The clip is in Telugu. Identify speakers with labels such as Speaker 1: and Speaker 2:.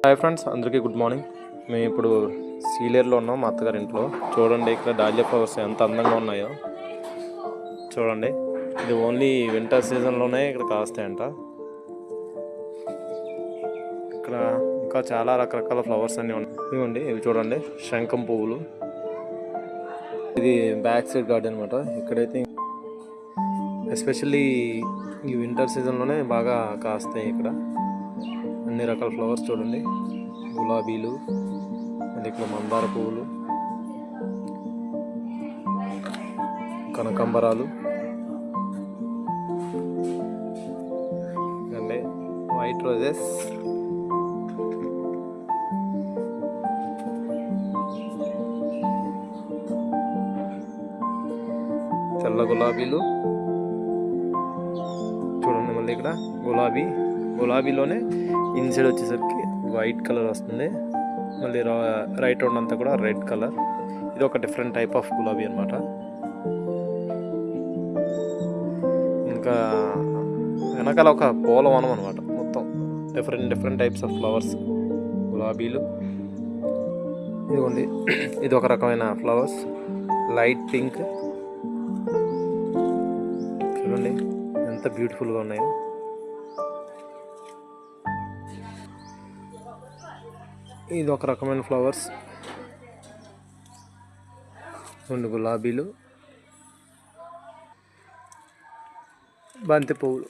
Speaker 1: హాయ్ ఫ్రెండ్స్, అందరికీ గుడ్ మార్నింగ్. మేము ఇప్పుడు సీలేరులో ఉన్నాం, మా అత్తగారి ఇంట్లో. చూడండి ఇక్కడ డాలియా ఫ్లవర్స్ ఎంత అందంగా ఉన్నాయో చూడండి. ఇది ఓన్లీ వింటర్ సీజన్లోనే ఇక్కడ కాస్తాయంట. ఇక్కడ ఇంకా చాలా రకరకాల ఫ్లవర్స్ అన్నీ ఉన్నాయి. ఇవ్వండి, ఇవి చూడండి, శంఖం పువ్వులు. ఇది బ్యాక్ సైడ్ గార్డెన్ అనమాట. ఇక్కడైతే ఎస్పెషల్లీ ఈ వింటర్ సీజన్లోనే బాగా కాస్తాయి. ఇక్కడ అన్ని రకాల ఫ్లవర్స్ చూడండి, గులాబీలు, మళ్ళీ ఇక్కడ మందార పువ్వులు, కనకాంబరాలు, అంటే వైట్ రోజెస్, తెల్ల గులాబీలు చూడండి. మళ్ళీ ఇక్కడ గులాబీలోనే ఇన్సైడ్ వచ్చేసరికి వైట్ కలర్ వస్తుంది. మళ్ళీ రైట్ రౌండ్ అంతా కూడా రెడ్ కలర్. ఇది ఒక డిఫరెంట్ టైప్ ఆఫ్ గులాబీ అనమాట. ఇంకా వెనకాల ఒక పూలవనం అనమాట. మొత్తం డిఫరెంట్ టైప్స్ ఆఫ్ ఫ్లవర్స్, గులాబీలు. ఇదిగోండి, ఇది ఒక రకమైన ఫ్లవర్స్, లైట్ పింక్. చూడండి ఎంత బ్యూటిఫుల్గా ఉన్నాయో. ఇది ఒక రకమైన ఫ్లవర్స్, రెండు గులాబీలు, బంతి పువ్వులు.